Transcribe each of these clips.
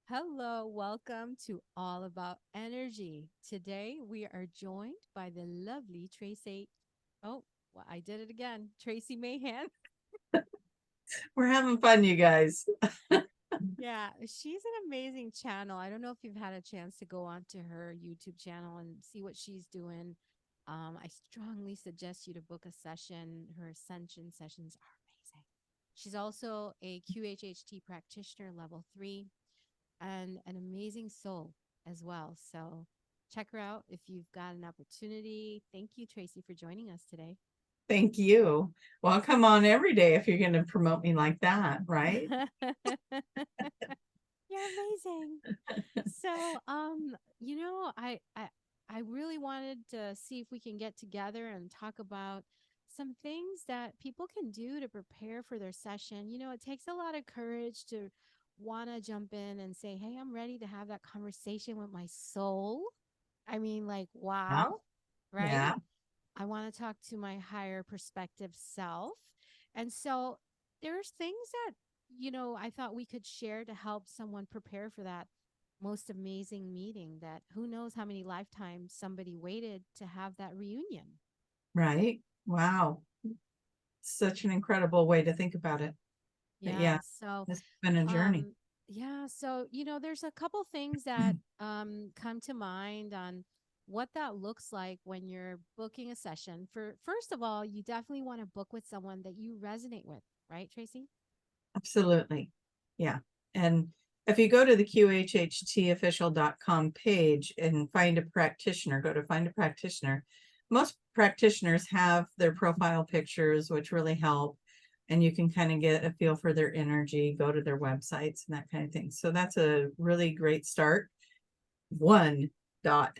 Hello, welcome to All About Energy. Today we are joined by the lovely Tracie. Oh, well, I did it again. Tracie Mahan. We're having fun, you guys. Yeah, she's an amazing channel. I don't know if you've had a chance to go onto her YouTube channel and see what she's doing. I strongly suggest you to book a session. Her ascension sessions are amazing. She's also a QHHT practitioner level 3 and an amazing soul as well. So check her out if you've got an opportunity. Thank you, Tracie, for joining us today. Thank you. Well, come on every day if you're going to promote me like that, right? You're amazing. So, I really wanted to see if we can get together and talk about some things that people can do to prepare for their session. It takes a lot of courage to want to jump in and say, "Hey, I'm ready to have that conversation with my soul." I mean, like, Yeah. wow, right? Yeah. I want to talk to my higher perspective self. And so there's things that, I thought we could share to help someone prepare for that most amazing meeting that who knows how many lifetimes somebody waited to have that reunion. Right. Wow. Such an incredible way to think about it. But yeah, Yeah. So, this has been a journey. um, yeah. So, there's a couple things that come to mind on what that looks like when you're booking a session. For first of all, you definitely want to book with someone that you resonate with, right, Tracie? Absolutely. Yeah. And if you go to the QHHTofficial.com page and find a practitioner, go to find a practitioner. Most practitioners have their profile pictures, which really help. And you can kind of get a feel for their energy, go to their websites and that kind of thing. So that's a really great start. One dot.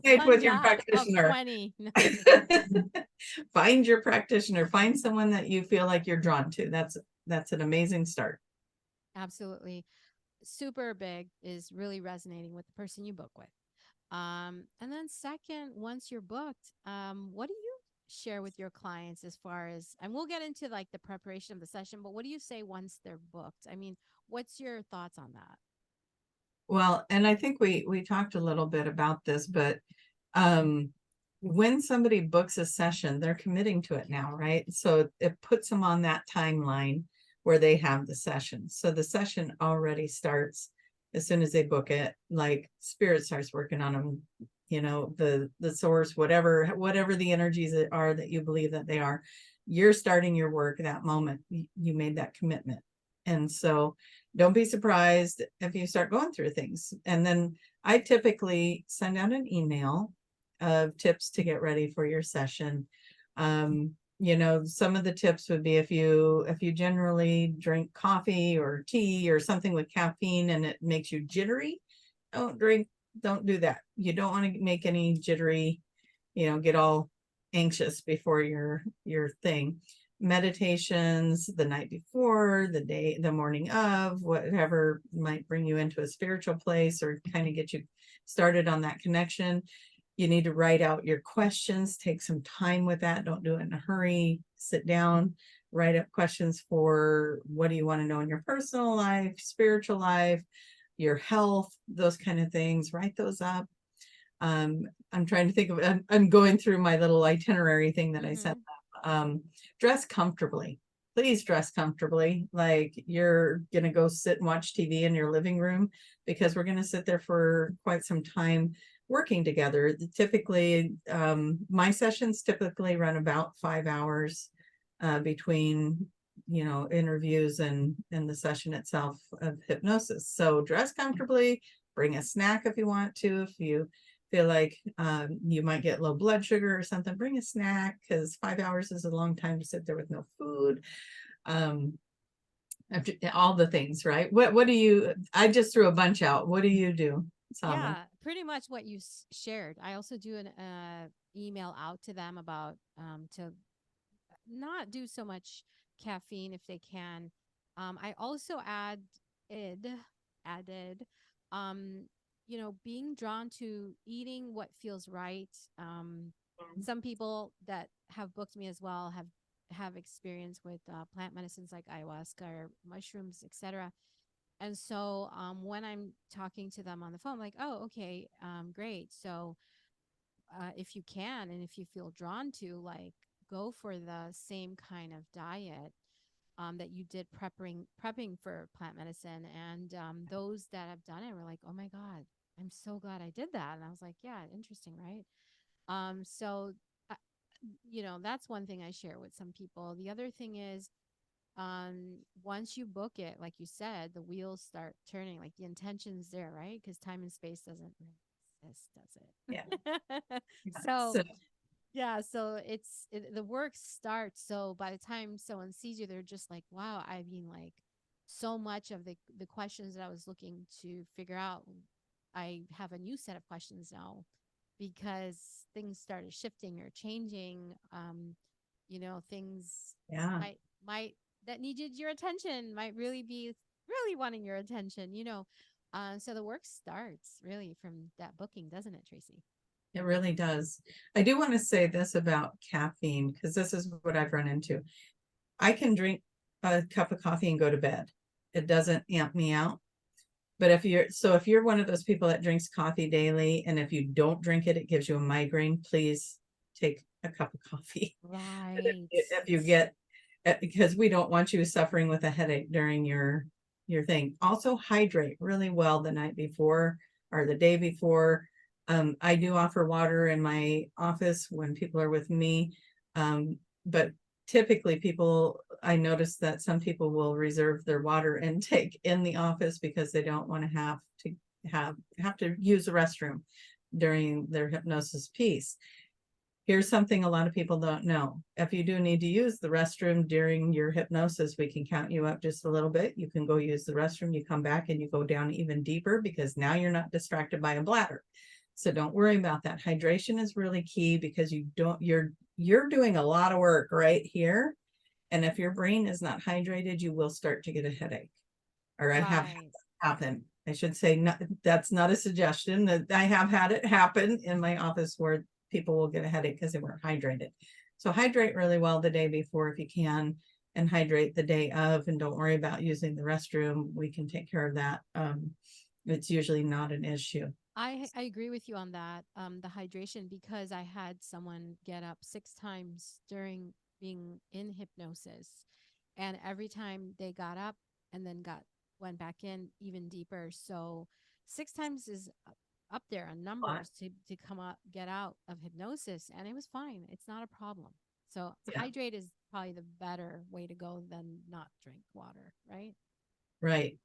Skype One with your dot of practitioner. 20. No. Find your practitioner. Find someone that you feel like you're drawn to. That's an amazing start. Absolutely. Super big is really resonating with the person you book with. And then second, once you're booked, what do you share with your clients as far as, and we'll get into like the preparation of the session, but what do you say once they're booked? I mean, what's your thoughts on that? Well, and I think we talked a little bit about this, but um when somebody books a session, they're committing to it now, right? So it puts them on that timeline where they have the session. So the session already starts as soon as they book it, like spirit starts working on them, the source, whatever the energies that are that you believe that they are, you're starting your work that moment. You made that commitment. And so don't be surprised if you start going through things. And then I typically send out an email of tips to get ready for your session. Some of the tips would be if you generally drink coffee or tea or something with caffeine and it makes you jittery, don't drink, don't do that. You don't want to make any jittery, get all anxious before your thing. Meditations the night before, the morning of, whatever might bring you into a spiritual place or kind of get you started on that connection. You need to write out your questions, take some time with that. Don't do it in a hurry. Sit down, write up questions for what do you want to know in your personal life, spiritual life, your health, those kind of things. Write those up. I'm trying to think of, I'm going through my little itinerary thing that I set Mm-hmm. up. Dress comfortably. Please dress comfortably. Like you're going to go sit and watch TV in your living room because we're going to sit there for quite some time working together. Typically, my sessions typically run about 5 hours between interviews and the session itself of hypnosis. So dress comfortably, bring a snack if you want to. If you feel like you might get low blood sugar or something, bring a snack because 5 hours is a long time to sit there with no food. Um, all the things, right? What do you? I just threw a bunch out. What do you do, Sama? Yeah, pretty much what you shared. I also do an email out to them about to not do so much caffeine if they can. I also id, added, um, being drawn to eating what feels right. Some people that have booked me as well have experience with plant medicines like ayahuasca or mushrooms, etc. And so when I'm talking to them on the phone, I'm like, oh, okay, great. So if you can and if you feel drawn to, like, go for the same kind of diet that you did prepping for plant medicine. And those that have done it were like, oh my God, I'm so glad I did that. And I was like, yeah, interesting, right? So, uh, that's one thing I share with some people. The other thing is, once you book it, like you said, the wheels start turning, like the intention's there, right? Because time and space doesn't really exist, Yeah. does it? Yeah. So So yeah, so the work starts. So by the time someone sees you, they're just like, wow, I mean, like, so much of the questions that I was looking to figure out, I have a new set of questions now because things started shifting or changing. Things yeah, might that needed your attention might really be really wanting your attention. So the work starts really from that booking, doesn't it, Tracy? it really does. I do want to say this about caffeine, because this is what I've run into. I can drink a cup of coffee and go to bed. It doesn't amp me out. But if you're one of those people that drinks coffee daily, and if you don't drink it, it gives you a migraine, please take a cup of coffee. Right. If you get, because we don't want you suffering with a headache during your thing. Also hydrate really well the night before or the day before. I do offer water in my office when people are with me. But typically I notice that some people will reserve their water intake in the office because they don't want to have to use the restroom during their hypnosis piece. Here's something a lot of people don't know. If you do need to use the restroom during your hypnosis, we can count you up just a little bit. You can go use the restroom, you come back and you go down even deeper because now you're not distracted by a bladder. So don't worry about that. Hydration is really key because you're doing a lot of work right here. And if your brain is not hydrated, you will start to get a headache. Or I have Right. happened. I should say not, that's not a suggestion. That I have had it happen in my office where people will get a headache because they weren't hydrated. So hydrate really well the day before if you can, and hydrate the day of, and don't worry about using the restroom. We can take care of that. It's usually not an issue. I agree with you on that. The hydration, because I had someone get up 6 times during being in hypnosis, and every time they got up and then got went back in even deeper. So 6 times is up there on numbers to come up get out of hypnosis, and it was fine. It's not a problem. So Yeah, hydrate is probably the better way to go than not drink water, right? right.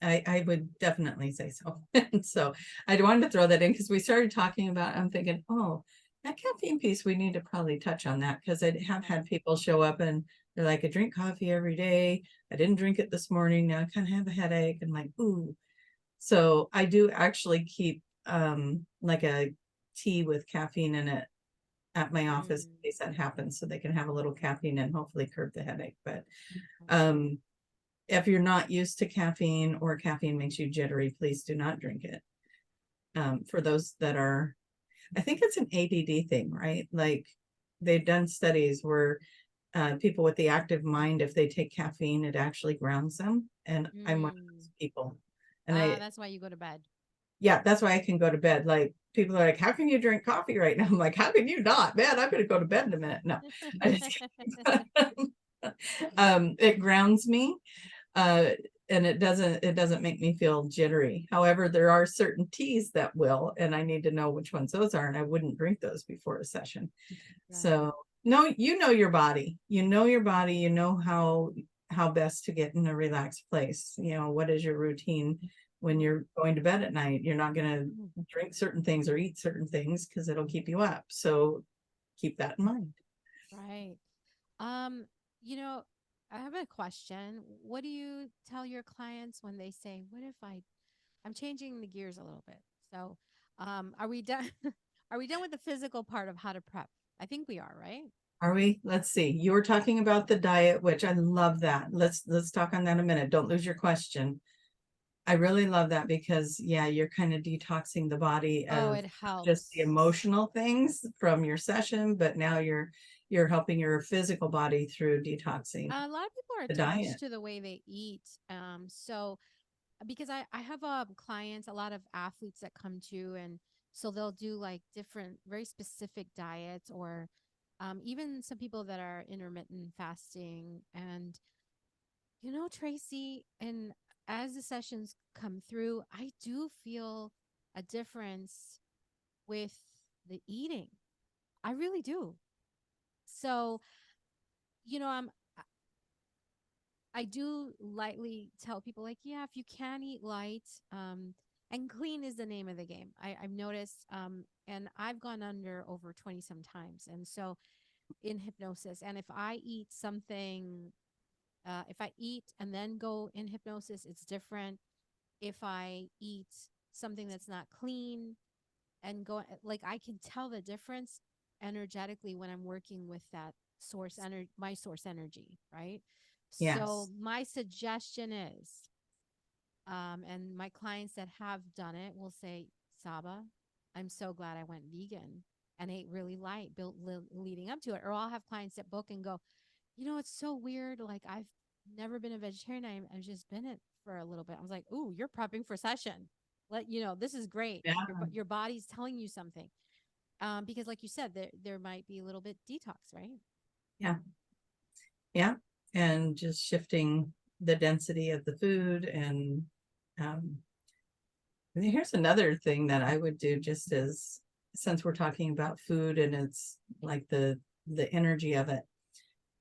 I would definitely say so. So I wanted to throw that in because we started talking about, I'm thinking, oh, that caffeine piece, we need to probably touch on that because I have Yeah. had people show up and they're like, I drink coffee every day. I didn't drink it this morning. Now I kind of have a headache. And like, ooh. So I do actually keep like a tea with caffeine in it at my office Mm, in case that happens so they can have a little caffeine and hopefully curb the headache. But right. um if you're not used to caffeine or caffeine makes you jittery, please do not drink it. For those that are, I think it's an ADD thing, right? Like they've done studies where people with the active mind, if they take caffeine, it actually grounds them. And I'm one of Mm. those people. And I, That's why you go to bed. yeah, that's why I can go to bed. Like people are like, how can you drink coffee right now? I'm like, how can you not? Man, I'm going to go to bed in a minute. No, I just, it grounds me. uh, and it doesn't make me feel jittery. However, there are certain teas that will, and I need to know which ones those are, and I wouldn't drink those before a session. Right. So no, you know your body. You know your body. You know how best to get in a relaxed place. You know what is your routine when you're going to bed at night. You're not going Mm. to drink certain things or eat certain things because it'll keep you up. So keep that in mind. Right. Um, you know, I have a question. What do you tell your clients when they say, "What if I'm changing the gears a little bit?" So, are we done? Are we done with the physical part of how to prep? I think we are, right? Are we? Let's see. You were talking about the diet, which I love that. Let's talk on that a minute. Don't lose your question. I really love that because yeah, you're kind of detoxing the body Oh, of it just the helps. emotional things from your session, but now you're helping your physical body through detoxing A lot of people are the diet. attached to the way they eat. So because I have clients, a lot of athletes that come to, and so they'll do like different, very specific diets, or even some people that are intermittent fasting. And Tracy, and as the sessions come through, I do feel a difference with the eating. I really do. So, you know, I'm I do lightly tell people, like, yeah, if you can eat light, and clean is the name of the game. I've noticed, and I've gone under over 20 sometimes. And so in hypnosis, and if I eat something, if I eat and then go in hypnosis, it's different. If I eat something that's not clean and go, like, I can tell the difference energetically when I'm working with that source energy, my source energy, right? So Yes. my suggestion is, and my clients that have done it will say, Saba, I'm so glad I went vegan and ate really light, built leading up to it. Or I'll have clients that book and go, it's so weird. Like, I've never been a vegetarian. I've just been it for a little bit. I was like, ooh, you're prepping for session. This is great. Yeah. Your body's telling you something. Because like you said, there might be a little bit detox, right? Yeah. Yeah. And just shifting the density of the food. And um, here's another thing that I would do, just as, since we're talking about food and it's like the energy of it.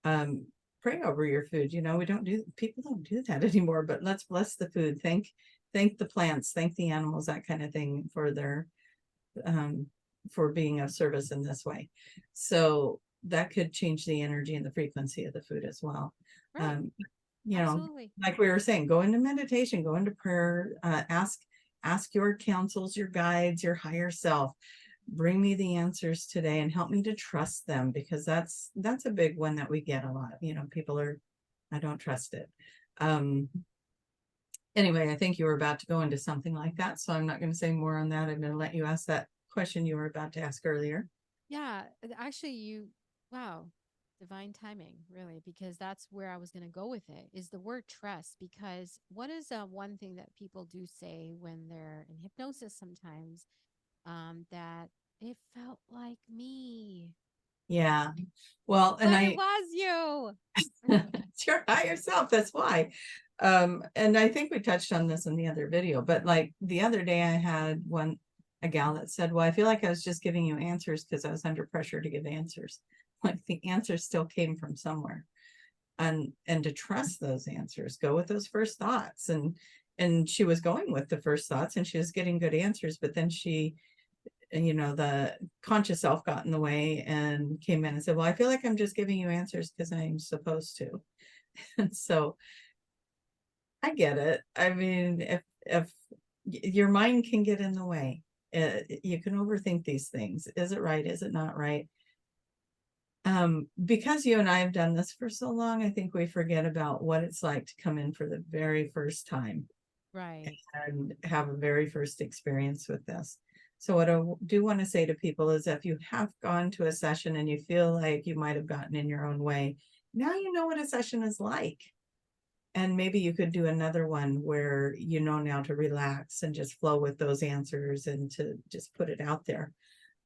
Pray over your food. People don't do that anymore, but let's bless the food. Thank the plants, thank the animals, that kind of thing, um, for being of service in this way. So that could change the energy and the frequency of the food as well. Right. Um, Absolutely. like we were saying, go into meditation, go into prayer, ask your counsels, your guides, your higher self, bring me the answers today and help me to trust them, because that's a big one that we get a lot. People are, I don't trust it. um anyway, I think you were about to go into something like that, so I'm not going to say more on that. I'm going to let you ask that question you were about to ask earlier. Yeah, actually, wow, divine timing, really, because that's where I was going to go with it, is the word trust. Because what is one thing that people do say when they're in hypnosis sometimes, that it felt like me, Yeah, well, and but it I was you. it's your higher self, that's why. And I think we touched on this in the other video, but like the other day I had a gal that said, well, I feel like I was just giving you answers because I was under pressure to give answers. Like, the answers still came from somewhere. And to trust those answers, go with those first thoughts. And she was going with the first thoughts and she was getting good answers, but then the conscious self got in the way and came in and said, well, I feel like I'm just giving you answers because I'm supposed to. And so I get it. I mean, if your mind can get in the way, you can overthink these things. Is it right? Is it not right? Because you and I have done this for so long, I think we forget about what it's like to come in for the very first time Right. and have a very first experience with this. So what I do want to say to people is, if you have gone to a session and you feel like you might have gotten in your own way, now you know what a session is like. And maybe you could do another one where now to relax and just flow with those answers and to just put it out there.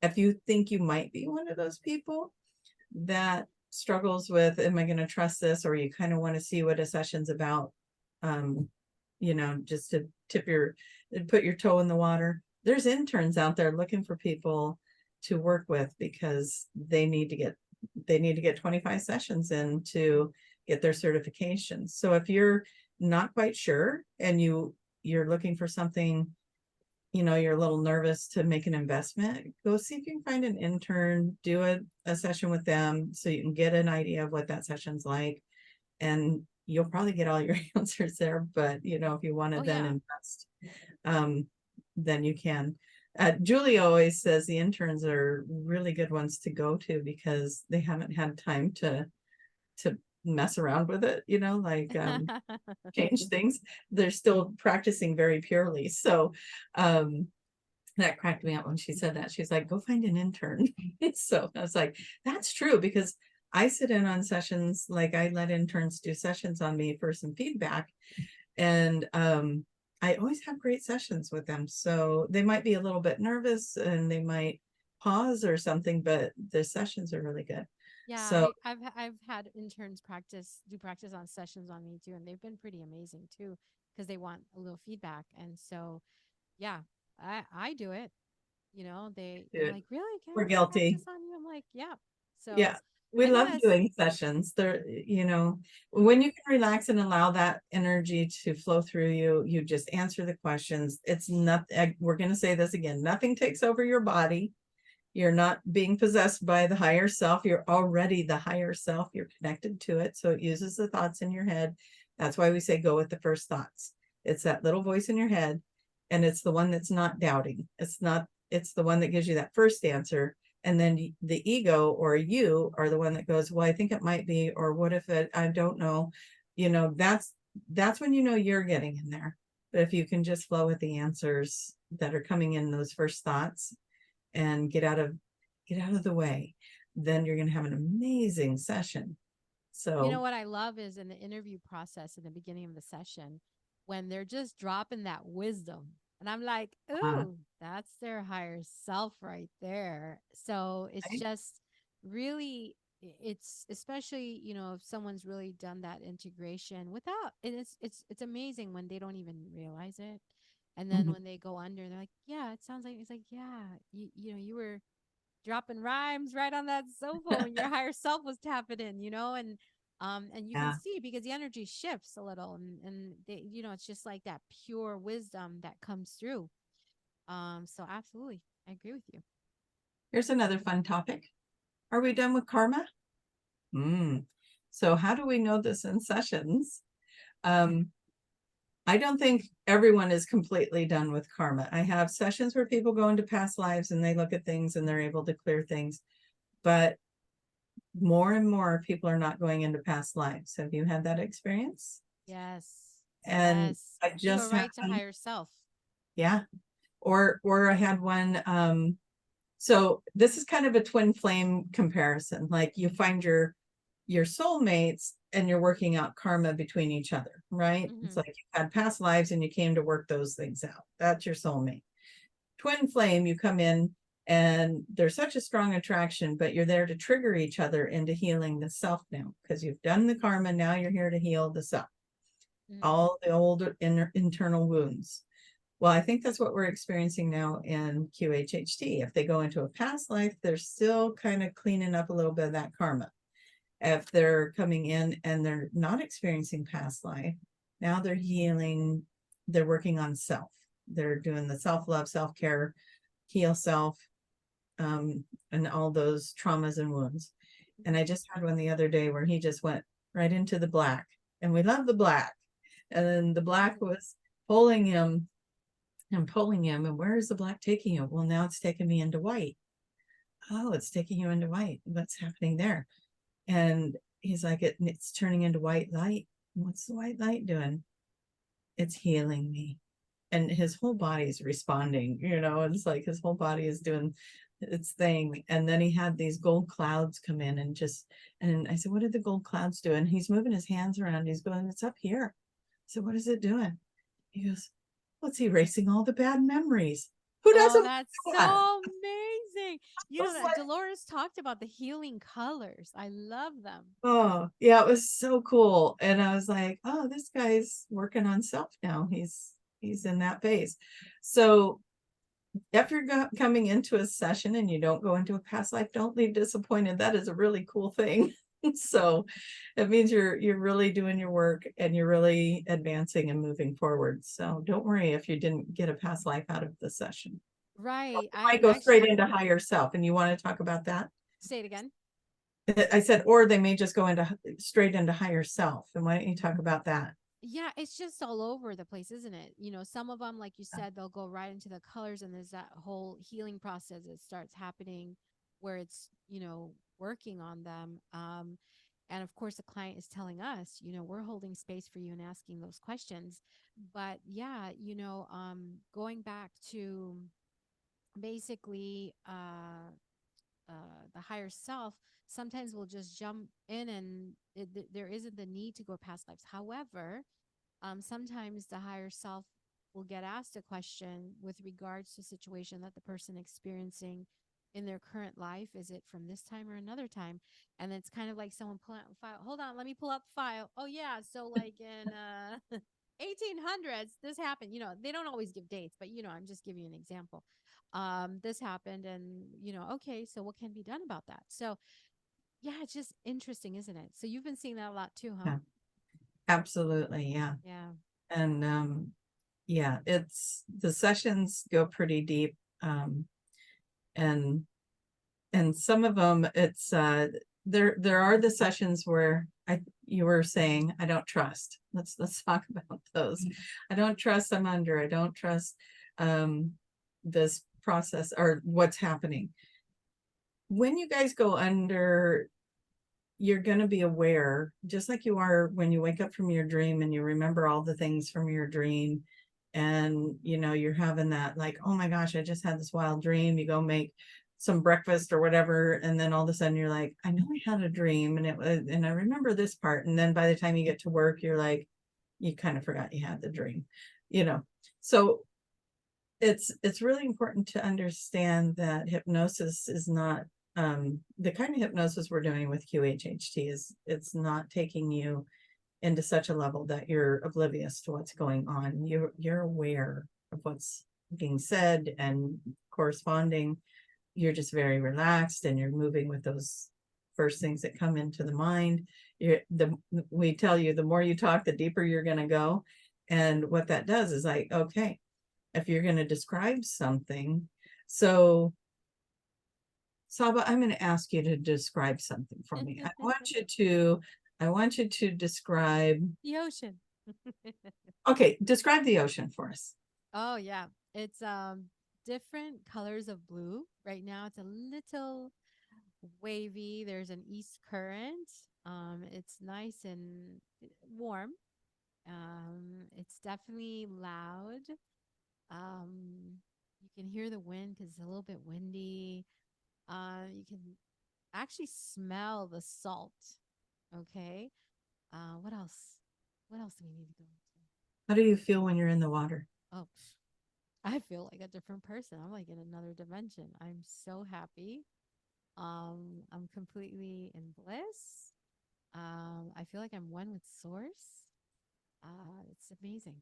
If you think you might be one of those people that struggles with, am I going to trust this? Or you kind of want to see what a session's about, just to put your toe in the water. There's interns out there looking for people to work with, because they need to get 25 sessions in to get their certification. So if you're not quite sure and you're looking for something, you're a little nervous to make an investment, go see if you can find an intern, do a session with them so you can get an idea of what that session's like. And you'll probably get all your answers there. But, if you want to Oh then yeah. invest, then you can. Julie always says the interns are really good ones to go to because they haven't had time to mess around with it, like change things. They're still practicing very purely. So that cracked me up when she said that. She's like, go find an intern. So I was like, that's true, because I sit in on sessions, like I let interns do sessions on me for some feedback. And I always have great sessions with them. So they might be a little bit nervous and they might pause or something, but the sessions are really good. Yeah, So I've had interns practice on sessions on me too, and they've been pretty amazing too because they want a little feedback. And so, yeah, I do it. You know, they're dude, like, really? Can we're I guilty. practice on you? I'm like, yeah. So Yeah. We I love gotta. doing sessions. They're, when you can relax and allow that energy to flow through you, you just answer the questions. It's not, we're going to say this again, nothing takes over your body. You're not being possessed by the higher self. You're already the higher self. You're connected to it. So it uses the thoughts in your head. That's why we say go with the first thoughts. It's that little voice in your head, and it's the one that's not doubting. It's the one that gives you that first answer. And then the ego or you are the one that goes, well, I think it might be, or what if it, I don't know. That's when you're getting in there. But if you can just flow with the answers that are coming in those first thoughts, and get out of the way, then you're going to have an amazing session. You know So what I love is in the interview process in the beginning of the session when they're just dropping that wisdom. And I'm like, uh, ooh, that's their higher self right there. So it's right? just really, it's especially, if someone's really done that integration without, and it's amazing when they don't even realize it. And then Mhm. when they go under, they're like, yeah, it sounds like, it's like, yeah, you were dropping rhymes right on that sofa when your higher self was tapping in, and you can Yeah, see because the energy shifts a little, and it's just like that pure wisdom that comes through. So absolutely, I agree with you. here's another fun topic. Are we done with karma? So how do we know this in sessions? um I don't think everyone is completely done with karma. I have sessions where people go into past lives and they look at things and they're able to clear things, but more and more people are not going into past lives. Have you had that experience? Yes, And yes, I they go just had right to one. higher self. Yeah. Or I had one. So this is kind of a twin flame comparison. Like you find your soulmates and you're working out karma between each other, right? It's Hmm. like you had past lives and you came to work those things out. That's your soulmate. Twin flame, you come in and there's such a strong attraction, but you're there to trigger each other into healing the self now because you've done the karma. Now you're here to heal the self, Hmm. all the old internal wounds. Well, I think that's what we're experiencing now in QHHT. If they go into a past life, they're still kind of cleaning up a little bit of that karma. If they're coming in and they're not experiencing past life, now they're healing, they're working on self. They're doing the self love, self care, heal self, and all those traumas and wounds. And I just had one the other day where he just went right into the black, and we love the black. And then the black was pulling him and pulling him. And where is the black taking you? Well, now it's taking me into white. Oh, it's taking you into white. What's happening there? And he's like, it's turning into white light. What's the white light doing? It's healing me. And his whole body is responding, it's like his whole body is doing its thing. And then he had these gold clouds come in and I said, what did the gold clouds do? And he's moving his hands around. He's going, it's up here. I said, what is it doing? He goes, well, it's erasing all the bad memories. Who Oh, doesn't want that's that? so amazing. I was That like, Dolores talked about the healing colors. I love them. oh, yeah, it was so cool. And I was like, oh, this guy's working on self now. He's in that phase. So if you're coming into a session and you don't go into a past life, don't leave disappointed. That is a really cool thing. So it means you're really doing your work and you're really advancing and moving forward. So don't worry if you didn't get a past life out of the session. Right. You I might go straight actually into higher self. And you want to talk about that? say it again. I said, or they may just go into straight into higher self. And why don't you talk about that? Yeah, it's just all over the place, isn't it? Some of them, like you said, they'll go right into the colors, and there's that whole healing process that starts happening where it's, working on them. And of course, the client is telling us, we're holding space for you and asking those questions. But yeah, going back to basically the higher self, sometimes we'll just jump in and there isn't the need to go past lives. However, sometimes the higher self will get asked a question with regards to a situation that the person experiencing in their current life. Is it from this time or another time? And it's kind of like someone pulling out a file. Hold on, let me pull up the file. Oh yeah, so like in 1800s this happened. They don't always give dates, but I'm just giving you an example. This happened, and okay, so what can be done about that? So yeah, it's just interesting, isn't it? So you've been seeing that a lot too, huh? Yeah, absolutely. Yeah. Yeah. And yeah, it's the sessions go pretty deep. And some of them, it's there are the sessions where you were saying, I don't trust. Let's talk about those. I don't trust I'm under. I don't trust this process or what's happening. When you guys go under, you're going to be aware, just like you are when you wake up from your dream and you remember all the things from your dream. And you're having that, like, oh my gosh, I just had this wild dream. You go make some breakfast or whatever, and then all of a sudden you're like, I know I had a dream, and it was, and I remember this part. And then by the time you get to work, you're like, you kind of forgot you had the dream. So it's really important to understand that hypnosis is not the kind of hypnosis we're doing with QHHT is, it's not taking you into such a level that you're oblivious to what's going on. You're aware of what's being said and corresponding. You're just very relaxed, and you're moving with those first things that come into the mind. We tell you, the more you talk, the deeper you're going to go. And what that does is, like, okay, if you're going to describe something, so Saba, I'm going to ask you to describe something for me. I want you to describe The ocean. Okay, describe the ocean for us. Oh yeah. It's different colors of blue. Right now it's a little wavy. There's an east current. It's nice and warm. It's definitely loud. You can hear the wind because it's a little bit windy. You can actually smell the salt. Okay. What else? What else do we need to go into? How do you feel when you're in the water? Oh, I feel like a different person. I'm like in another dimension. I'm so happy. I'm completely in bliss. I feel like I'm one with source. It's amazing.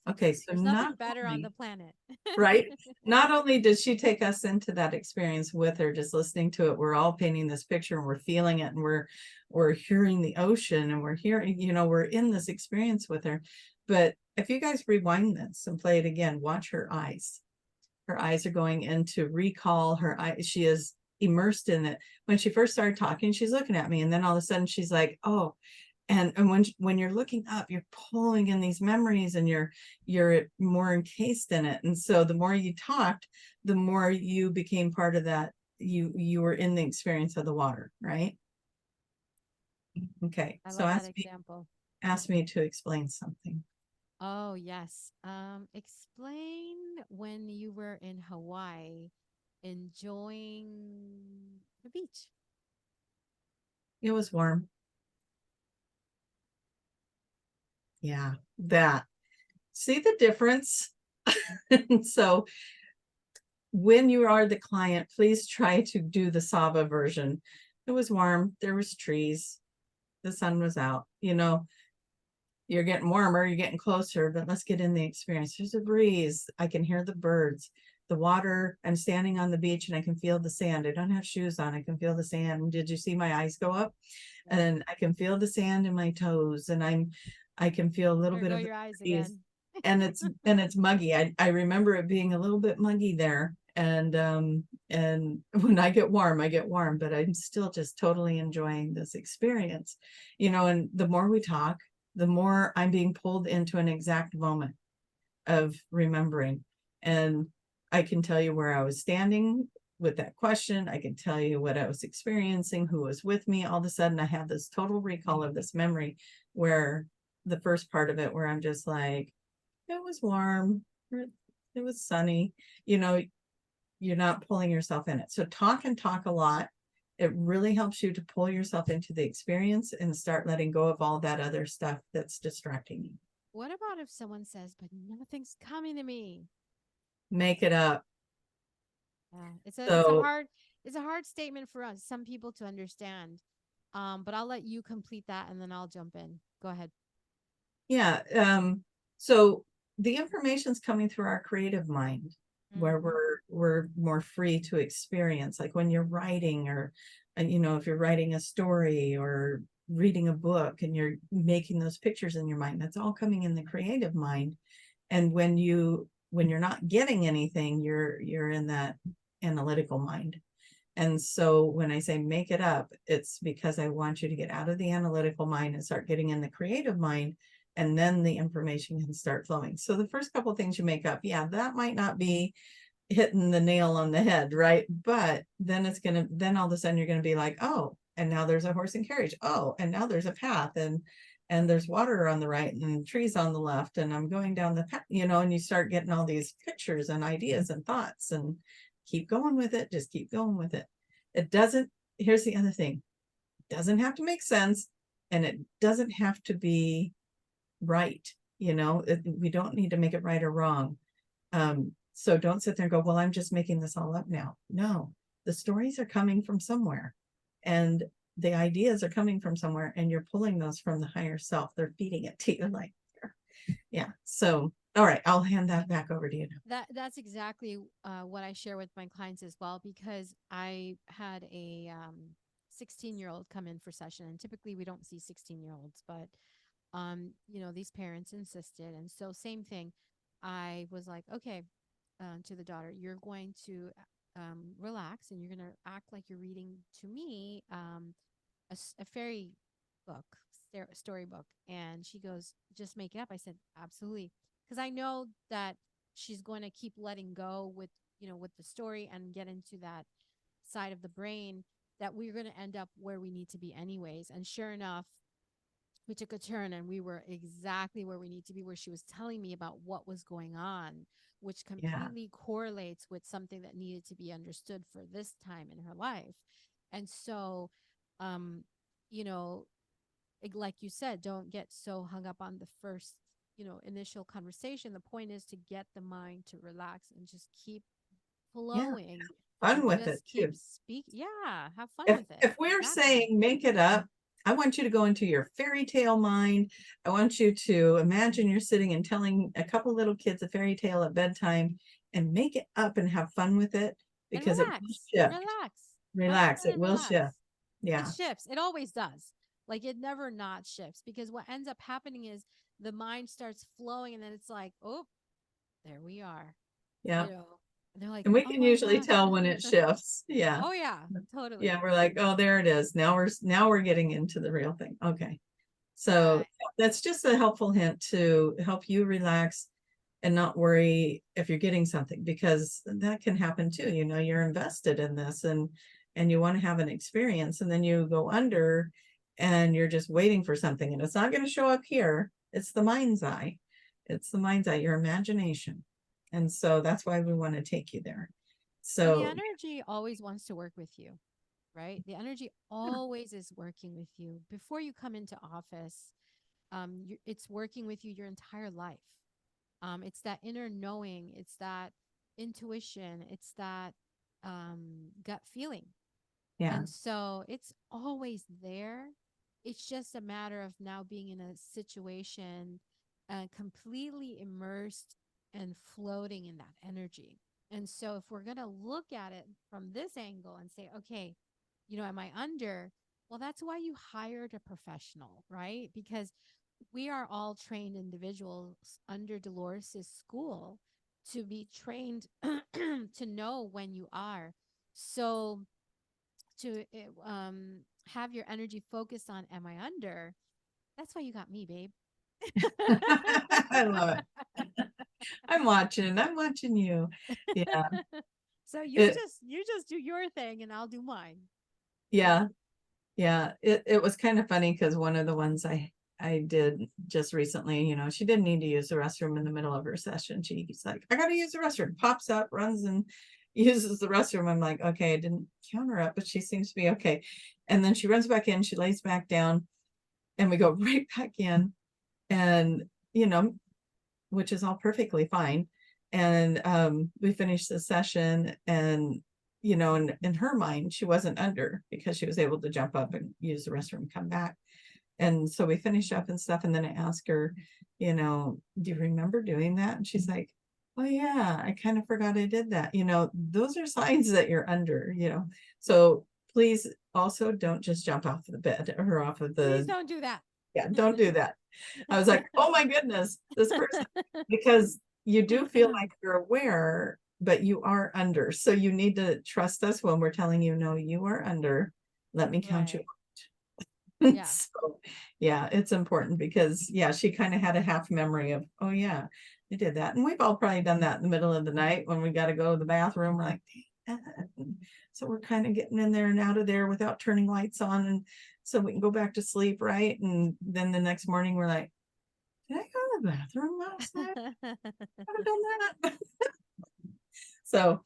It's Okay, amazing. so There's not nothing better on the only, planet. right? Not only does she take us into that experience with her, just listening to it, we're all painting this picture and we're feeling it, and we're hearing the ocean, and we're hearing, we're in this experience with her. But if you guys rewind this and play it again, watch her eyes. Her eyes are going into recall. Her eye, she is immersed in it. When she first started talking, she's looking at me, and then all of a sudden she's like, oh. And when you're looking up, you're pulling in these memories, and you're more encased in it. And so the more you talked, the more you became part of that. You were in the experience of the water, right? Okay. I So love that example. ask me to explain something. Oh, yes. Explain when you were in Hawaii enjoying the beach. It was warm. Yeah, that. See the difference? So when you are the client, please try to do the Saba version. It was warm. There was trees. The sun was out. You're getting warmer. You're getting closer, but let's get in the experience. There's a breeze. I can hear the birds. The water. I'm standing on the beach and I can feel the sand. I don't have shoes on. I can feel the sand. Did you see my eyes go up? And I can feel the sand in my toes, and I can feel a little There bit go of the your eyes breeze. again. And it's muggy. I remember it being a little bit muggy there. And when I get warm, but I'm still just totally enjoying this experience. And the more we talk, the more I'm being pulled into an exact moment of remembering. And I can tell you where I was standing with that question. I can tell you what I was experiencing, who was with me. All of a sudden, I have this total recall of this memory, where the first part of it, where I'm just like, it was warm, it was sunny, you're not pulling yourself in it. So talk and talk a lot. It really helps you to pull yourself into the experience and start letting go of all that other stuff that's distracting you. What about if someone says, but nothing's coming to me? Make it up. Yeah, So it's a hard statement for us, some people to understand. But I'll let you complete that and then I'll jump in. Go ahead. yeah, so the information's coming through our creative mind, where Mm-hmm. we're more free to experience, like when you're writing, or you know, if you're writing a story or reading a book and you're making those pictures in your mind, that's all coming in the creative mind. And when you're not getting anything, you're in that analytical mind. And so when I say make it up, it's because I want you to get out of the analytical mind and start getting in the creative mind. And then the information can start flowing. So the first couple of things you make up, yeah, that might not be hitting the nail on the head, right? But then then all of a sudden you're going to be like, oh, and now there's a horse and carriage. Oh, and now there's a path, and there's water on the right and trees on the left. And I'm going down the path, you know, and you start getting all these pictures and ideas and thoughts, and keep going with it. Just keep going with it. It doesn't, here's the other thing. It doesn't have to make sense, and it doesn't have to be right. You know, we don't need to make it right or wrong. So don't sit there and go, well, I'm just making this all up now. No, the stories are coming from somewhere, and the ideas are coming from somewhere, and you're pulling those from the higher self. They're feeding it to you, like, yeah. So, all right, I'll hand that back over to you now. That's exactly what I share with my clients as well, because I had a 16-year-old come in for session, and typically we don't see 16-year-olds, but you know, these parents insisted, and so same thing. I was like, okay, to the daughter, you're going to relax, and you're going to act like you're reading to me a fairy book, storybook. And she goes, just make it up. I said, absolutely. Because I know that she's going to keep letting go with, you know, with the story and get into that side of the brain that we're going to end up where we need to be anyways. And sure enough, we took a turn and we were exactly where we need to be, where she was telling me about what was going on, which Yeah, completely correlates with something that needed to be understood for this time in her life. And so, um, you know, like you said, don't get so hung up on the first, you know, initial conversation. The point is to get the mind to relax and just keep yeah, flowing fun and with it just keep too. speak. Yeah, have fun if with it. if we're Exactly. saying make it up, I want you to go into your fairy tale mind. I want you to imagine you're sitting and telling a couple little kids a fairy tale at bedtime, and make it up and have fun with it, And because it will relax, shift. relax, have Relax, fun it and will shift. relax. It Yeah, shifts. It always does. Like it never not shifts, because what ends up happening is the mind starts flowing and then it's like, oh, there we are, yeah. you know. And they're like, And we oh can my usually gosh. tell when it shifts. Yeah. Oh yeah, Yeah, totally. we're like, oh, there it is. Now we're getting into the real thing. Okay. So Right. that's just a helpful hint to help you relax and not worry if you're getting something, because that can happen too. You know, you're invested in this, and you want to have an experience, and then you go under and you're just waiting for something, and it's not going to show up here. It's the mind's eye. It's the mind's eye, your imagination. And so that's why we want to take you there. And the So energy always wants to work with you, right? The energy always is working with you before you come into office. It's working with you your entire life. It's that inner knowing, it's that intuition, it's that gut feeling. yeah, And so it's always there. It's just a matter of now being in a situation completely immersed and floating in that energy. And so if we're going to look at it from this angle and say, okay, you know, am I under? Well, that's why you hired a professional, right? Because we are all trained individuals under Dolores's school to be trained to know when you are. So to have your energy focused on, am I under? That's why you got me, babe. I love it. I'm watching you. Yeah. So It, you just do your thing and I'll do mine. Yeah. yeah. Yeah. It was kind of funny because one of the ones I did just recently, you know, she didn't need to use the restroom in the middle of her session. She's like, I gotta use the restroom, pops up, runs and uses the restroom. I'm like, okay, I didn't count her up, but she seems to be okay. And then she runs back in, she lays back down, and we go right back in. And you know, which is all perfectly fine. And we finished the session, and you know, in her mind, she wasn't under because she was able to jump up and use the restroom and come back. And so we finished up and stuff. And then I asked her, you know, do you remember doing that? And she's like, oh yeah, I kind of forgot I did that. You know, those are signs that you're under, you know. So please also don't just jump off the bed or off of Please the, don't do that. yeah, don't do that. I was like, oh my goodness, this person, because you do feel like you're aware, but you are under. So you need to trust us when we're telling you, no, you are under. Let me count you. Right. Yeah. So yeah, it's important because yeah, she kind of had a half memory of, oh yeah, I did that. And we've all probably done that in the middle of the night when we got to go to the bathroom. We're like, "Dang it." So we're kind of getting in there and out of there without turning lights on. And so we can go back to sleep, right? And then the next morning we're like, did I go to the bathroom last night? I've done that. So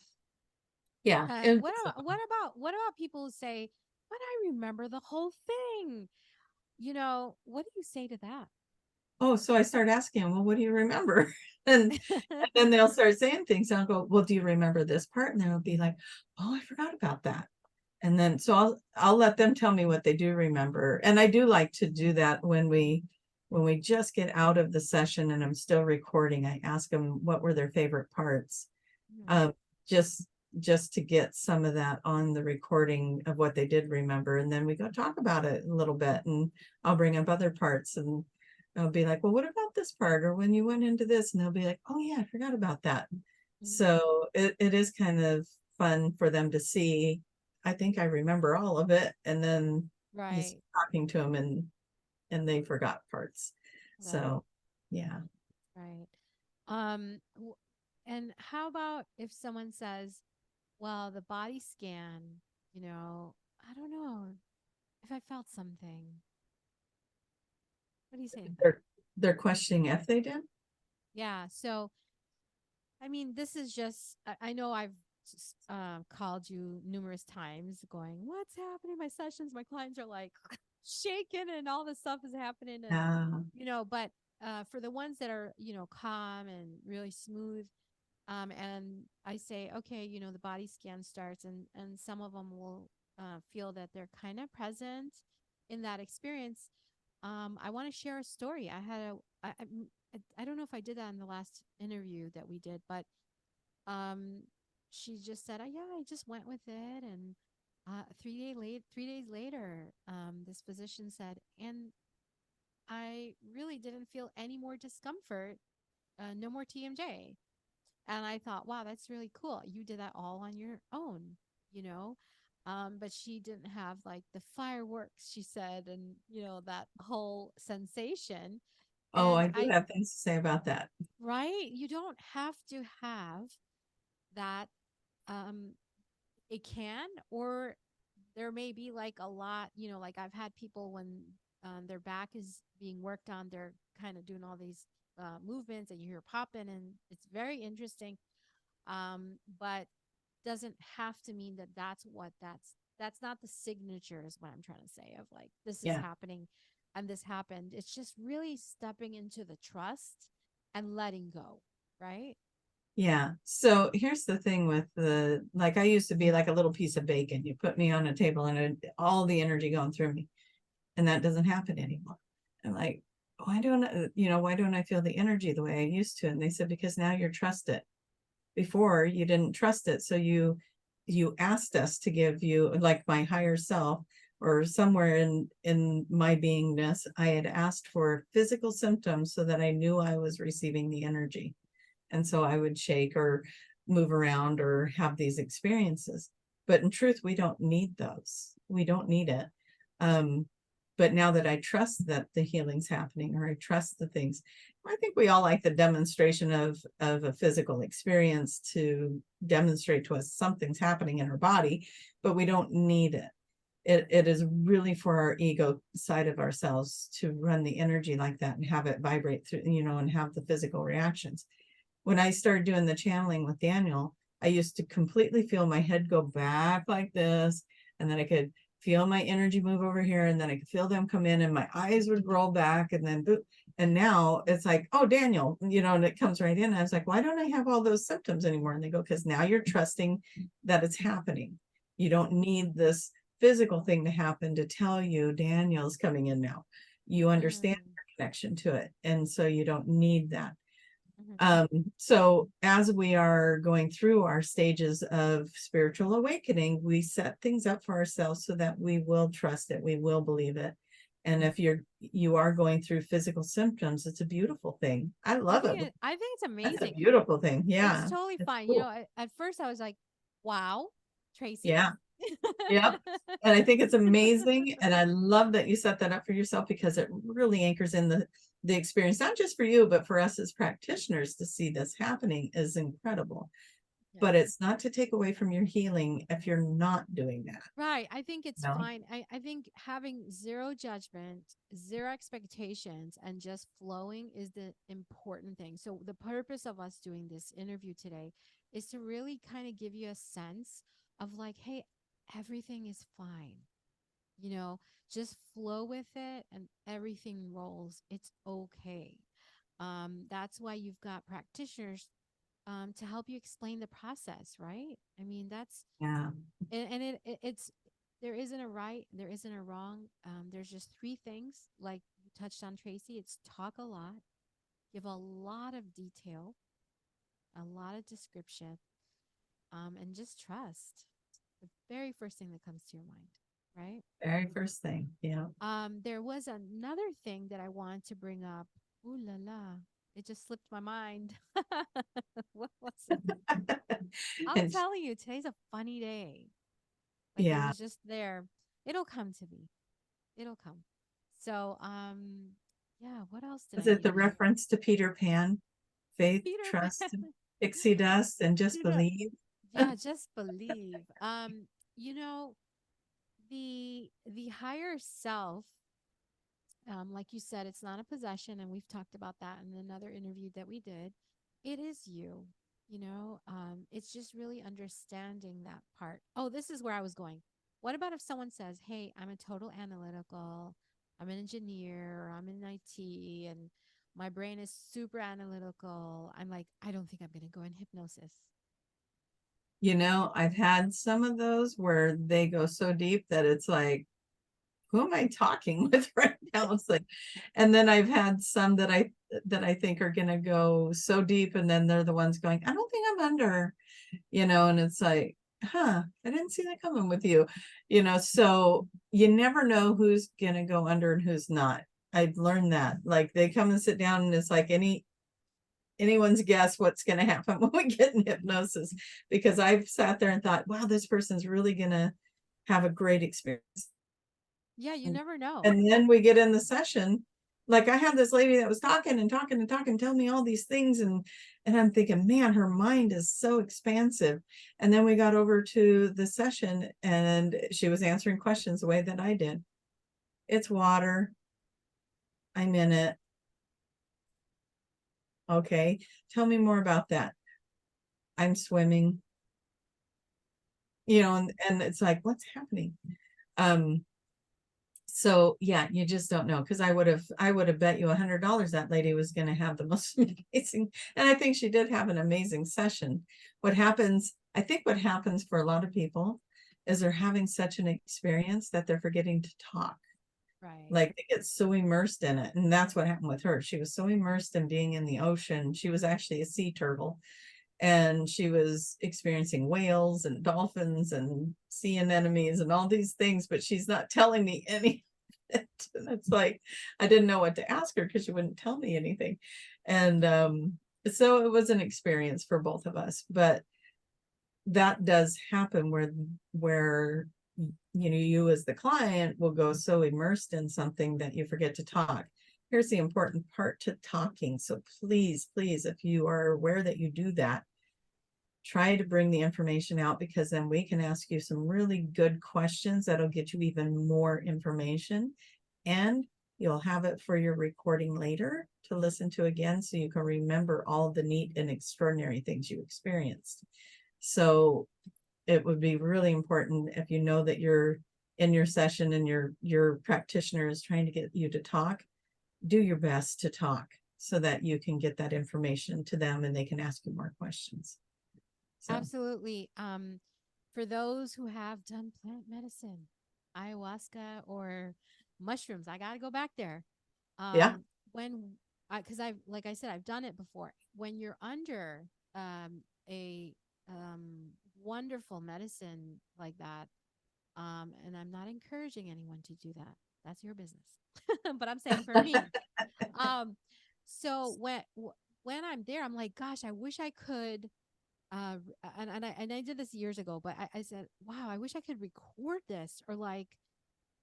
yeah. And what about people who say, but I remember the whole thing? You know, what do you say to that? oh, so I start asking them, well, what do you remember? And then they'll start saying things. And I'll go, well, do you remember this part? And they'll be like, oh, I forgot about that. And then so I'll let them tell me what they do remember. And I do like to do that when we just get out of the session and I'm still recording. I ask them what were their favorite parts. Um, just just to get some of that on the recording of what they did remember. And then we go talk about it a little bit, and I'll bring up other parts, and I'll be like, well, what about this part? Or when you went into this, and they'll be like, oh yeah, I forgot about that. So it is kind of fun for them to see. I think I remember all of it. And then he's Right. talking to them, and they forgot parts. Right. So yeah. Right. And how about if someone says, well, the body scan, you know, I don't know if I felt something. What do you say to that? They're questioning if they did. Yeah. So, I mean, this is just, I know I've called you numerous times going, what's happening? My sessions, my clients are like shaking and all this stuff is happening. And, you know, but for the ones that are, you know, calm and really smooth, and I say, okay, you know, the body scan starts, and some of them will feel that they're kind of present in that experience. I want to share a story. I had a, I don't know if I did that in the last interview that we did, but um, she just said, oh, yeah, I just went with it. And 3 days later, this physician said, and I really didn't feel any more discomfort, no more TMJ. And I thought, wow, that's really cool. You did that all on your own, you know? But she didn't have like the fireworks, she said, and, you know, that whole sensation. Oh, And I do have things to say about that. right? You don't have to have that. Um, it can, or there may be like a lot, you know, like I've had people when their back is being worked on, they're kind of doing all these movements and you hear popping, and it's very interesting. But doesn't have to mean that that's not the signature, is what I'm trying to say, of like this is Yeah. happening and this happened. It's just really stepping into the trust and letting go, right? Yeah. So here's the thing with the, like, I used to be like a little piece of bacon. You put me on a table and all the energy going through me, and that doesn't happen anymore. I'm like, why don't I, you know, why don't I feel the energy the way I used to? And they said, because now you're trusted. Before you didn't trust it. So you asked us to give you, like my higher self, or somewhere in my beingness, I had asked for physical symptoms so that I knew I was receiving the energy. And so I would shake or move around or have these experiences. But in truth, we don't need those. We don't need it. But now that I trust that the healing's happening, or I trust the things, I think we all like the demonstration of a physical experience to demonstrate to us something's happening in our body, but we don't need it. It is really for our ego side of ourselves to run the energy like that and have it vibrate through, you know, and have the physical reactions. When I started doing the channeling with Daniel, I used to completely feel my head go back like this, and then I could feel my energy move over here, and then I could feel them come in, and my eyes would roll back, and then boop. And now it's like, oh, Daniel, and it comes right in. I was like, why don't I have all those symptoms anymore? And they go, because now you're trusting that it's happening. You don't need this physical thing to happen to tell you Daniel's coming in now. You understand your connection to it. And so you don't need that. So as we are going through our stages of spiritual awakening, we set things up for ourselves so that we will trust it, we will believe it. And if you are going through physical symptoms, it's a beautiful thing. I love it. I think it's That's a amazing. beautiful thing. Yeah. It's totally It's fine. cool. At first I was like, wow, Tracie. Yeah. Yep. And I think it's amazing. And I love that you set that up for yourself, because it really anchors in the experience, not just for you, but for us as practitioners to see this happening is incredible. But it's not to take away from your healing if you're not doing that. Right. I think it's No. fine. I think having zero judgment, zero expectations, and just flowing is the important thing. So, the purpose of us doing this interview today is to really kind of give you a sense of like, hey, everything is fine. You know, just flow with it and everything rolls. It's okay. That's why you've got practitioners to help you explain the process, right? I mean, that's Yeah. and it's there isn't a right, there isn't a wrong. There's just three things, like you touched on, Tracie. It's talk a lot, give a lot of detail, a lot of description, and just trust. The very first thing that comes to your mind, right? Very first thing. Yeah. There was another thing that I wanted to bring up. Ooh la la. It just slipped my mind. What was it? I'm And telling you, today's a funny day. Like it yeah. was just there. It'll come to me. It'll come. So, yeah, what else did Was I it need the to share? reference to Peter Pan? Faith, Peter trust, Pan. pixie dust, and just You know, believe. yeah, just believe. You know, the higher self, like you said, it's not a possession, and we've talked about that in another interview that we did. It is you, it's just really understanding that part. Oh, this is where I was going. What about if someone says, hey, I'm a total analytical, I'm an engineer, or I'm in IT, and my brain is super analytical? I'm like, I don't think I'm going to go in hypnosis. I've had some of those where they go so deep that it's like, who am I talking with right now? It's like, and then I've had some that I think are gonna go so deep, and then they're the ones going, I don't think I'm under, and it's like, huh, I didn't see that coming with you, so you never know who's gonna go under and who's not. I've learned that. Like, they come and sit down, and it's like anyone's guess what's going to happen when we get in hypnosis, because I've sat there and thought, wow, this person's really going to have a great experience. Yeah, you never know. And then we get in the session. Like, I had this lady that was talking and talking and talking, telling me all these things. And I'm thinking, man, her mind is so expansive. And then we got over to the session, and she was answering questions the way that I did. It's water. I'm in it. Okay. Tell me more about that. I'm swimming. And it's like, what's happening? So yeah, you just don't know, because I would have bet you $100 that lady was going to have the most amazing, and I think she did have an amazing session. I think what happens for a lot of people is they're having such an experience that they're forgetting to talk. Right. Like, they get so immersed in it, and that's what happened with her. She was so immersed in being in the ocean. She was actually a sea turtle, and she was experiencing whales and dolphins and sea anemones and all these things, but she's not telling me any of it. And it's like, I didn't know what to ask her because she wouldn't tell me anything. And so it was an experience for both of us. But that does happen where you as the client will go so immersed in something that you forget to talk. Here's the important part to talking. So please, if you are aware that you do that, try to bring the information out, because then we can ask you some really good questions that'll get you even more information, and you'll have it for your recording later to listen to again, so you can remember all the neat and extraordinary things you experienced. So it would be really important, if you know that you're in your session and your practitioner is trying to get you to talk, do your best to talk so that you can get that information to them and they can ask you more questions. So, Absolutely. For those who have done plant medicine, ayahuasca or mushrooms, I got to go back there. yeah, When because I've, like I said, I've done it before. When you're under a wonderful medicine like that, and I'm not encouraging anyone to do that. That's your business. But I'm saying for me, um, so when I'm there, I'm like, gosh, I wish I could and I did this years ago, but I said, wow, I wish I could record this or like,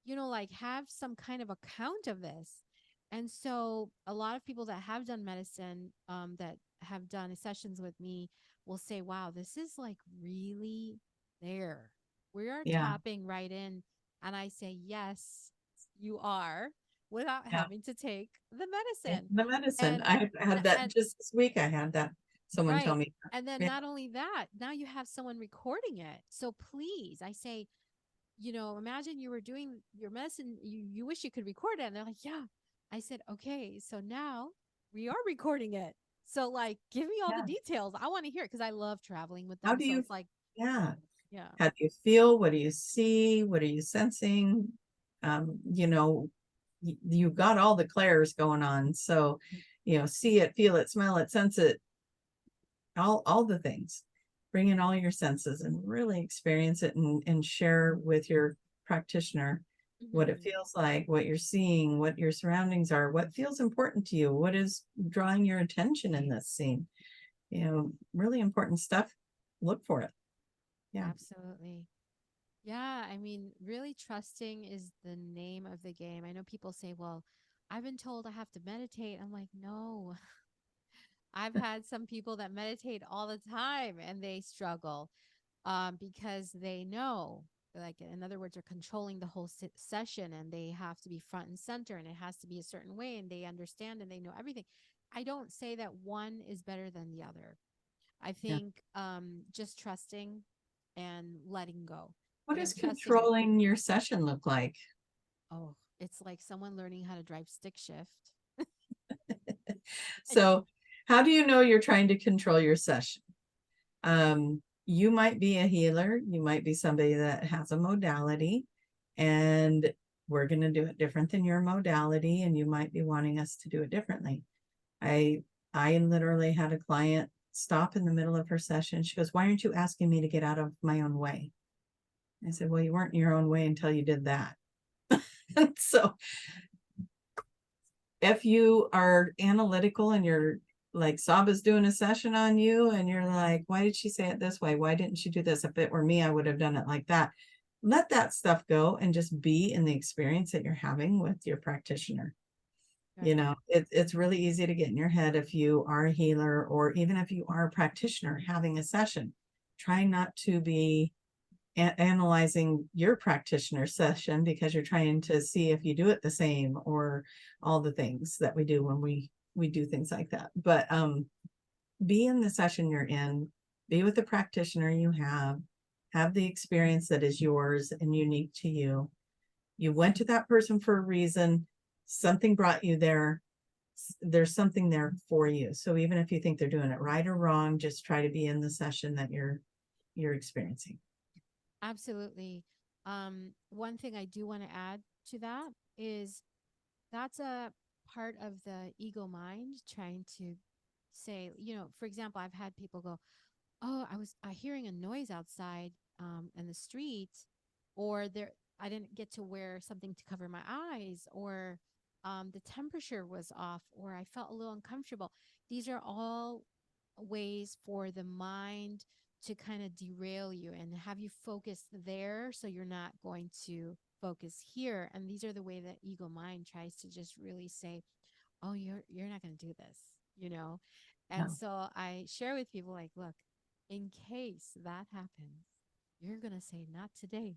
like have some kind of account of this. And so a lot of people that have done medicine, that have done sessions with me will say, wow, this is like really there. We are yeah, tapping right in. And I say, yes, you are, without yeah. having to take the Yeah, medicine. the medicine. And I had that and just this week. I had that. Someone tell right. me. And then Yeah, not only that, now you have someone recording it. So please, I say, imagine you were doing your medicine, you wish you could record it. And they're like, yeah. I said, okay, so now we are recording it. So like give me all the yeah. details. I want to hear it because I love traveling with How them. do So you? it's like, Yeah. yeah. How do you feel? What do you see? What are you sensing? You know, you've got all the clairs going on. So, see it, feel it, smell it, sense it, all the things. Bring in all your senses and really experience it and share with your practitioner what it Hmm. feels like, what you're seeing, what your surroundings are, what feels important to you, what is drawing your attention in this scene. Really important stuff. Look for it. Yeah. Absolutely. Yeah. I mean, really trusting is the name of the game. I know people say, well, I've been told I have to meditate. I'm like, no, I've had some people that meditate all the time and they struggle, because they know, like, in other words, they're controlling the whole session and they have to be front and center and it has to be a certain way and they understand and they know everything. I don't say that one is better than the other. I Yeah. think just trusting and letting go. What Like I'm does trusting. controlling your session look like? Oh, it's like someone learning how to drive stick shift. So, how do you know you're trying to control your session? You might be a healer, you might be somebody that has a modality, and we're going to do it different than your modality, and you might be wanting us to do it differently. I I literally had a client stop in the middle of her session. She goes, "Why aren't you asking me to get out of my own way?" I said, "Well, you weren't in your own way until you did that." So if you are analytical and you're like Saba's doing a session on you and you're like, why did she say it this way? Why didn't she do this? If it were me, I would have done it like that. Let that stuff go and just be in the experience that you're having with your practitioner. Right. It's really easy to get in your head if you are a healer or even if you are a practitioner having a session. Try not to be analyzing your practitioner session because you're trying to see if you do it the same or all the things that we do when we do things like that. But be in the session you're in, be with the practitioner you have the experience that is yours and unique to you. You went to that person for a reason. Something brought you there. There's something there for you. So even if you think they're doing it right or wrong, just try to be in the session that you're experiencing. Absolutely. One thing I do want to add to that is that's a part of the ego mind trying to say, for example, I've had people go, oh, I was hearing a noise outside in the street, or there, I didn't get to wear something to cover my eyes, or the temperature was off, or I felt a little uncomfortable. These are all ways for the mind to kind of derail you and have you focus there so you're not going to focus here. And these are the way that ego mind tries to just really say, oh, you're not going to do this, you know? And No, so I share with people like, look, in case that happens, you're going to say, not today.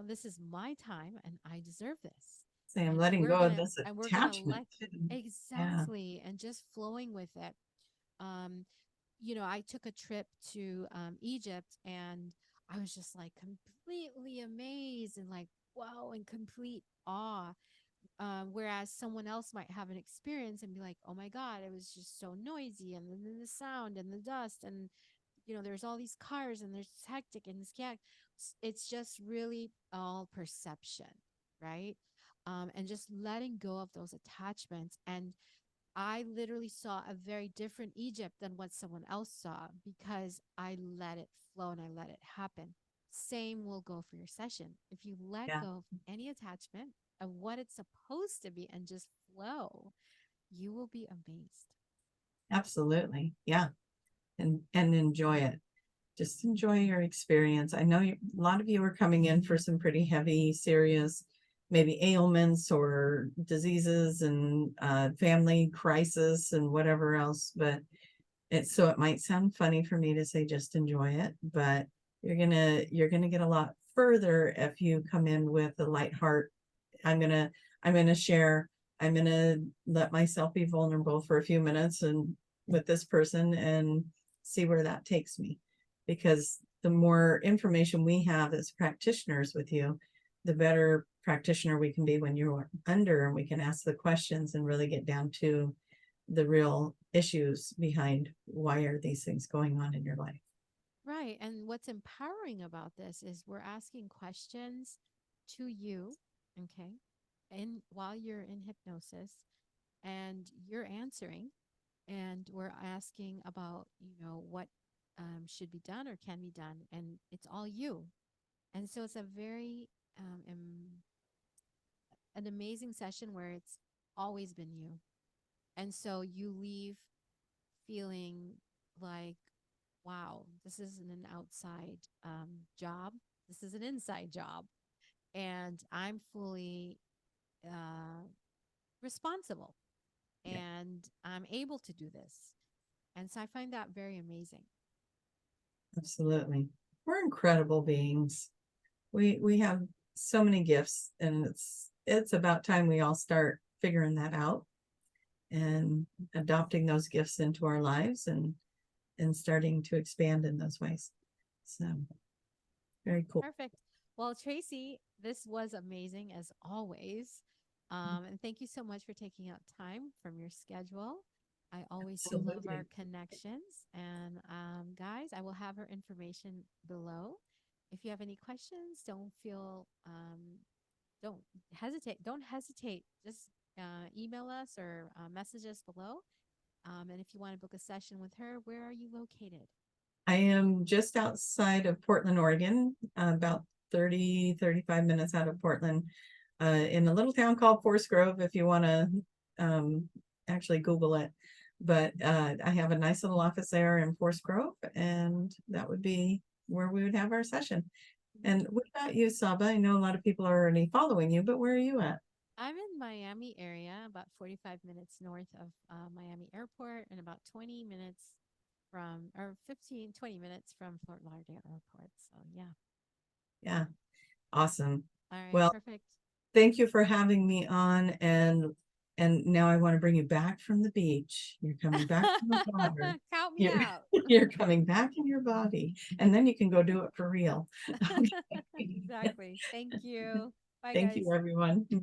This is my time and I deserve this. say I'm And letting we're go going of to, this and we're going to attachment let too. Yeah. exactly, and just flowing with it. Um, I took a trip to Egypt and I was just like completely amazed and like, wow, in complete awe Whereas someone else might have an experience and be like, oh my God, it was just so noisy. And then the sound and the dust. And, there's all these cars and there's hectic and it's chaotic. It's just really all perception, right? And just letting go of those attachments. And I literally saw a very different Egypt than what someone else saw because I let it flow and I let it happen. Same will go for your session. If you let Yeah, go of any attachment of what it's supposed to be and just flow, you will be amazed. absolutely. Yeah. And enjoy it. Just enjoy your experience. I know a lot of you are coming in for some pretty heavy, serious, maybe ailments or diseases and family crisis and whatever else. But so it might sound funny for me to say just enjoy it, but you're gonna get a lot further if you come in with a light heart. I'm gonna share. I'm gonna let myself be vulnerable for a few minutes and with this person and see where that takes me. Because the more information we have as practitioners with you, the better practitioner we can be when you're under and we can ask the questions and really get down to the real issues behind why are these things going on in your life. Right. And what's empowering about this is we're asking questions to you, okay? And while you're in hypnosis and you're answering, and we're asking about, what should be done or can be done, and it's all you. And so it's a very an amazing session where it's always been you. And so you leave feeling like, wow, this isn't an outside job. This is an inside job. And I'm fully uh, responsible Yeah, and I'm able to do this. And so I find that very amazing. absolutely. We're incredible beings. We have so many gifts, and it's about time we all start figuring that out and adopting those gifts into our lives and starting to expand in those ways. So very cool. Perfect. Well, Tracie, this was amazing as always. And thank you so much for taking out time from your schedule. I always do love our Absolutely. connections. And guys, I will have her information below. If you have any questions, don't hesitate. Don't hesitate. Just email us or message us below. And if you want to book a session with her, where are you located? I am just outside of Portland, Oregon, about 35 minutes out of Portland, in a little town called Forest Grove, if you want to actually Google it. But I have a nice little office there in Forest Grove, and that would be where we would have our session. And what about you, Saba? I know a lot of people are already following you, but where are you at? I'm in Miami area, about 45 minutes north of Miami Airport and about 20 minutes or 20 minutes from Fort Lauderdale Airport. So, yeah. Yeah, awesome. All right, Well, perfect. thank you for having me on, and now I want to bring you back from the beach. You're coming back from the water. Count me You're out. you're coming back in your body, and then you can go do it for real. Okay. Exactly. Thank you. Bye, Thank guys. you, everyone. Bye.